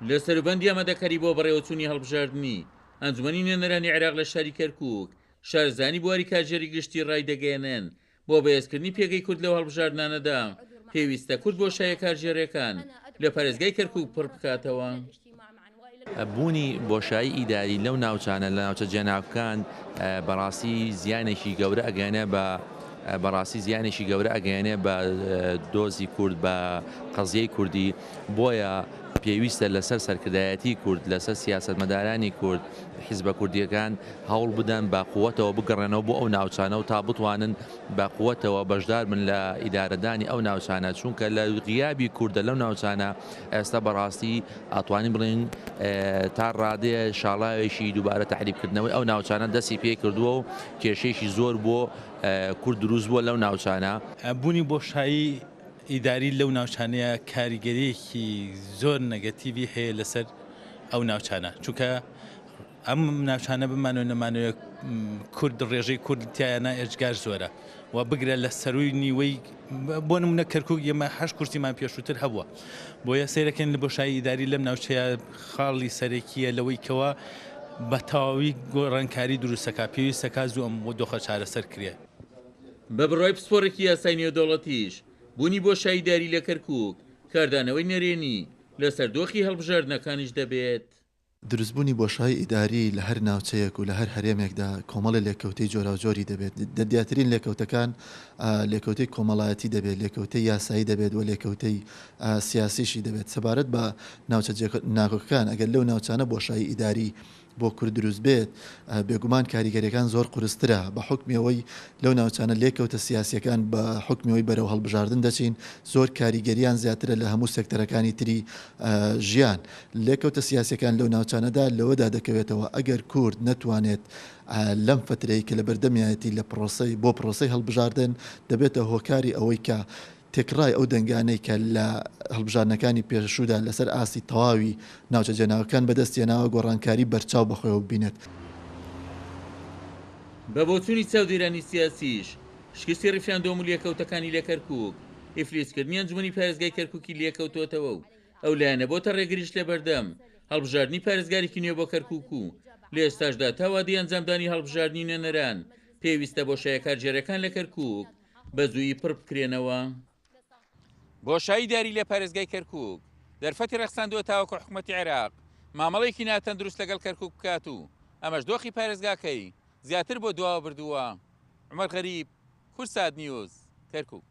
لە سەروبەندی ئەمەدەکەری بۆ بەڕێوەچوونی هەڵبژاردننی ئەنجومەنی نوێنەرانی عێراق لە شاری کەرکووک شارزانی بواری کاژێری گشتی ڕای دەگەێنن بۆ بەهێزکردنی پێگەی کورد لەو هەڵبژاردنانەدا پێویستە کورد بۆ شایە کارژێڕەکان لە پارێزگای کەرکووک پڕ بکاتەوە. بوونی بۆشایی ئیداری لەو ناوچانە لە ناوچە جێناوەکان بەڕاستی زیانێکی گەورە ئەگەێنێ بە دۆزی کورد بە قەزیەی کوردی. بۆیە پێویستە لەسەر سەرکردایەتی کورد لەسەر سیاسەتمەدارانی کورد حیزبە کوردیەکان هەوڵ بدەن بە قووەتەوە بگەڕێنەوە بۆ ئەو ناوچانە و تا بتوانن بە قووەتەوە بەشدار من لە ئیدارەدانی ئەو ناوچانە، چونکە لە غیابی کووردە لەو ناوچانە ئێستا بەڕاستی ئاتوانین بڵین تا ڕادەیە شاڵاوێکی دووبارە تەحریبکردنەوەی ئەو ناوچانە دەستی پێ کردووە و کێشەیەکی زۆر بۆ کورد دروست بووە لەو ناوچانە. بوونی بۆشایی ئیداری لەو ناوچانەیە کاریگەریەکی زۆر نەگەتیڤی هەیە لەسەر ئەو ناوچانە، چونکە ئەم ناوچانە بمانەوە نەمانەوە کورد ڕێژەی کوردتیایانە ئێجگار زۆرە و بگرە لە سەروی نیوەی بۆ نمونە کەرکووک ئێمە 8 کورسیمان پێشووتر هەبووە. بۆیە سیرەکەن لە بۆشایی ئیداری لەم ناوچەیە خاڵی سەرەکیە لەوەی کەوە بە تەواوی گۆڕانکاری دروستەکە پێویستەکە زوو ئەم بۆ دۆخە چارەسەر کرێ. بە بڕای پسپۆڕێکی یاسای نێودەوڵەتیش بوونی بۆشایی ئیداری لە کەرکووک کاردانەوەی نەرێنی لەسەر دۆخی هەڵبژاردنەکانیش دەبێت. دروستبوونی بۆشایی ئیداری لە هەر ناوچەیەک و لە هەر هەرێمێکدا کۆمەڵە لێکەوتەی جۆراوجۆری دەبێت. دەدیاترین لێکەوتەکان لێکەوتەی کۆمەڵایەتی دەبێت، لێکەوتەی یاسایی دەبێت و لێکەوتەی سیاسیشی دەبێت. سەبارەت بە ناوچە ناکۆکەکان ئەگەر لەو ناوچانە بۆشایی ئیداری بۆ کورد دروست بێت بێگومان کاریگەریەکان زۆر قورسترە بە حکمیەوەی لەو ناوچانە لێکەوتە سیاسیەکان بە حکمیەوەی بەرەو هەڵبژاردن دەچین زۆر کاریگەریان زیاترە لە هەموو سێکتەرەکانی تری ژیان. لێکەوتە سیاسیەکان لەو ناوچانەدا لەوەدا دەکەوێتەوە ئەگەر کورد نەتوانێت لەم فترەی کە لە بەردەمیایەتی لە بۆ پرۆسەی هەڵبژاردن دەبێتە هۆکاری ئەوەی کە تێکڕای ئەو دەنگانەی کە لە هەڵبژاردنەکانی پێشوودا لەسەر ئاسی تەواوی ناوچە جێناوەکان بەدەستێناوە گۆڕانکاری بەرچاو بەخۆیەوە ببینێت. بە بۆچوونی چاودێرانی سیاسیش شکستی ڕیفراندۆم و لێکەوتەکانی لە کەرکووک ئیفلیسکردنی ئەنجومەنی پارێزگای کەرکووکی لێکەوتوتەوە و ئەو لایەنە بۆتە ڕێگریش لە بەردەم هەڵبژاردننی پارێزگارێکی نوێ بۆ کەرکووک و لە ئێستاشدا تاوادی ئەنجامدانی هەڵبژاردننی نوێنەران پێویستە بۆ شایەکارژێرەکان لە کەرکووک بە زوویی پڕ بکرێنەوە. بۆشایی ئیداری لە پارێزگای کەرکووک دەرفەتی ڕەخساندووە تاوەکو حکوومەتی عێراق مامەڵێکی ناتەندروست لەگەڵ کەرکووک بکات و ئەمەش دۆخی پارێزگاکەی زیاتر بۆ دواوە بردووە. عومەر غەریب، کورسات نیوز، کەرکووک.